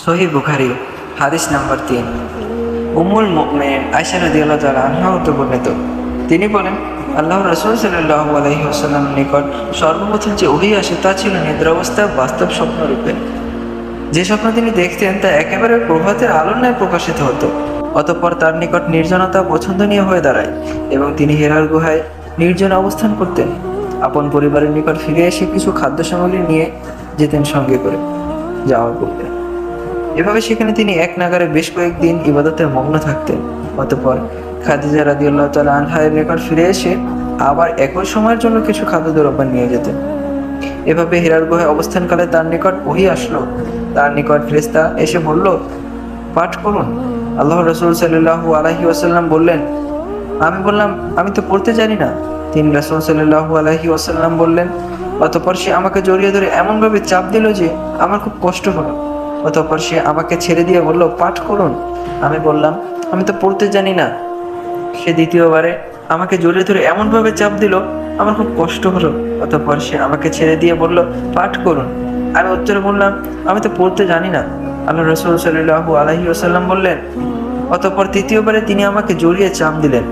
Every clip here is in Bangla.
সহিহ বুখারী হাদিস নাম্বার 3। উম্মুল মুমিনিন আয়েশা রাদিয়াল্লাহু তাআলা আনহা হতে বর্ণিত, তিনি বলেন, আল্লাহর রাসূল সাল্লাল্লাহু আলাইহি ওয়াসাল্লামের নিকট সর্বপ্রথম যে ওহী আসে তা ছিল নিদ্রাবস্থা বাস্তব স্বপ্নরূপে। যে স্বপ্ন তিনি দেখতেন তা একেবারে প্রভাতের আলোর ন্যায় প্রকাশিত হতো। অতঃপর তার নিকট নির্জনতা পছন্দনীয় হয়ে দাঁড়ায় এবং তিনি হেরার গুহায় নির্জন অবস্থান করতেন। আপন পরিবারের নিকট ফিরে এসে কিছু খাদ্য সামগ্রী নিয়ে যেতেন সঙ্গে করে যাওয়ার পূর্বে। এভাবে সেখানে তিনি এক নাগারে বেশ কয়েকদিন ইবাদতে মগ্ন থাকতেন। অতঃপর খাদিজা রাদিয়াল্লাহু তাআলা আনহার নিকট ফিরে এসে আবার একই সময়ের জন্য কিছু খাদ্যদ্রব্য নিয়ে যেতেন। এভাবে হেরার গুহায় অবস্থানকালে তার নিকট ওহী আসলো। তার নিকট ফেরেশতা এসে বলল, পাঠ করুন। আল্লাহ রাসূল সাল্লাল্লাহু আলাইহি ওয়াসাল্লাম বললেন, আমি বললাম, আমি তো পড়তে জানি না। তিনি রাসূল সাল্লাল্লাহু আলাইহি ওয়াসাল্লাম বললেন, অতঃপর সে আমাকে জড়িয়ে ধরে এমনভাবে চাপ দিল যে আমার খুব কষ্ট হলো। অতঃপর সে আমাকে ছেড়ে দিয়ে বলল, পাঠ করুন। আমি বললাম, আমি তো পড়তে জানি না। সে দ্বিতীয়বারে আমাকে জড়িয়ে ধরে এমনভাবে চাপ দিল, আমার খুব কষ্ট হলো। অতঃপর সে আমাকে ছেড়ে দিয়ে বলল, পাঠ করুন। আমি উত্তরে বললাম, আমি তো পড়তে জানি না। আল্লাহ রাসূল সাল্লাল্লাহু আলাইহি ওয়াসাল্লাম বললেন, অতঃপর তৃতীয়বারে তিনি আমাকে জড়িয়ে চাপ দিলেন।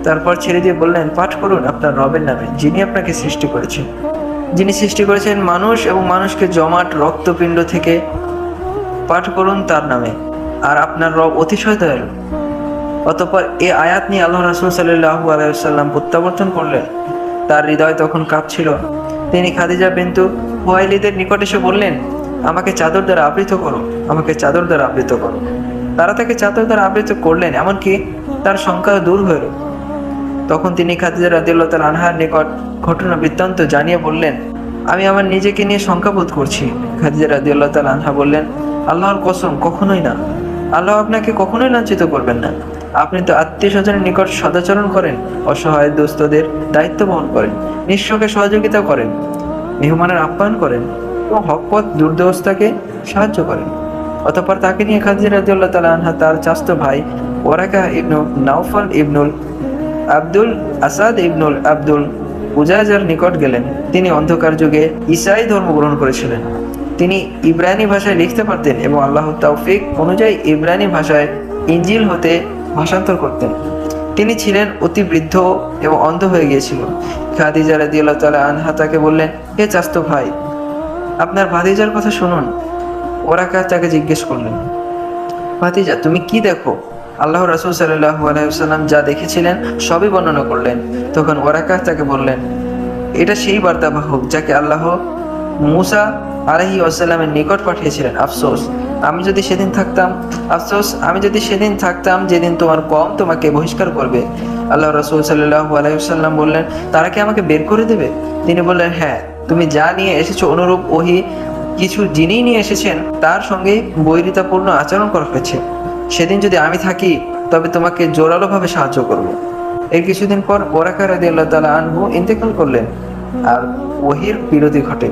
তারপর ছেড়ে দিয়ে বললেন, পাঠ করুন আপনার রবের নামে, যিনি আপনাকে সৃষ্টি করেছেন। যিনি সৃষ্টি করেছেন মানুষ এবং মানুষকে জমাট রক্তপিণ্ড থেকে। পাঠ করুন তার নামে, আর আপনার রব অতিশয় দয়ালু। অতঃপর এ আয়াত নিয়ে আল্লাহ রাসূল সাল্লাল্লাহু আলাইহি ওয়াসাল্লাম প্রত্যাবর্তন করলেন। তার হৃদয় তখন কাঁপছিল। তিনি খাদিজা বিনতু খুয়াইলিদের নিকট এসে বললেন, আমাকে চাদর দ্বারা আবৃত করো, আমাকে চাদর দ্বারা আবৃত করো। তারা তাকে চাদর দ্বারা আবৃত করলেন, এমনকি তার শঙ্কা দূর হয়ে গেল। তখন তিনি খাদিজা রাদিয়াল্লাহু তাআলা আনহার নিকট ঘটনা বৃত্তান্ত জানিয়ে বললেন, আমি আমার নিজেকে নিয়ে শঙ্কাবোধ করছি। খাদিজা রাদিয়াল্লাহু তাআলা আনহা বললেন, আল্লাহর কসম, কখনোই না। আল্লাহ আপনাকে কখনোই লাঞ্ছিত করবেন না। আপনি তো আত্মীয় স্বজনের নিকট সদাচরণ করেন, অসহায় দুস্থদের দায়িত্ব বহন করেন, নিঃস্বকে সহযোগিতা করেন, মেহমানের আপ্যায়ন করেন এবং হকপথ দুর্দশাকে সাহায্য করেন। অতঃপর তাকে নিয়ে খাদিজা রাদিয়াল্লাহু তাআলা আনহা তার চাচাতো ভাই ওয়ারাকা ইবনু নাওফাল ইবনুল আব্দুল আসাদ ইবনুল আব্দুল উজাজার নিকট গেলেন। তিনি অন্ধকার যুগে ঈসাই ধর্ম গ্রহণ করেছিলেন। তিনি ইব্রানি ভাষায় লিখতে পারতেন এবং আল্লাহর তৌফিক অনুযায়ী ইব্রানি ভাষায় ইনজিল হতে ভাষান্তর করতেন। তিনি ছিলেন অতি বৃদ্ধ এবং অন্ধ হয়ে গিয়েছিল। খাদিজা রাদিয়াল্লাহু তাআলা আনহা তাকে বললেন, হে চাচাতো ভাই, আপনার ভাতিজার কথা শুনুন। ওরাকা তাকে জিজ্ঞেস করলেন, ভাতিজা, তুমি কি দেখো? আল্লাহ রাসূল সাল্লাল্লাহু আলাইহি ওয়াসাল্লাম যা দেখেছিলেন সবই বর্ণনা করলেন। তখন ওরাকা তাকে বললেন, এটা সেই বার্তাবাহক যাকে আল্লাহ মূসা আলাইহি ওয়াসাল্লামের নিকট পাঠিয়েছিলেন। আফসোস আমি যদি সেদিন থাকতাম যেদিন তোমার কওম তোমাকে বহিষ্কার করবে। আল্লাহ রাসূল সাল্লাল্লাহু আলাইহি ওয়াসাল্লাম বললেন, তারা কি আমাকে বের করে দেবে? তিনি বললেন, হ্যাঁ, তুমি যা নিয়ে এসেছো অনুরূপ ওহী কিছু যিনি নিয়ে এসেছেন তার সঙ্গে বৈরিতাপূর্ণ আচরণ করা হয়েছে। সেদিন যদি আমি থাকি তবে তোমাকে জোরালোভাবে সাহায্য করব। এর কিছুদিন পর ওরাকা রাদিয়াল্লাহু তাআলা আনহু ইন্তেকাল করলেন আর ওহীর বিরতি ঘটে।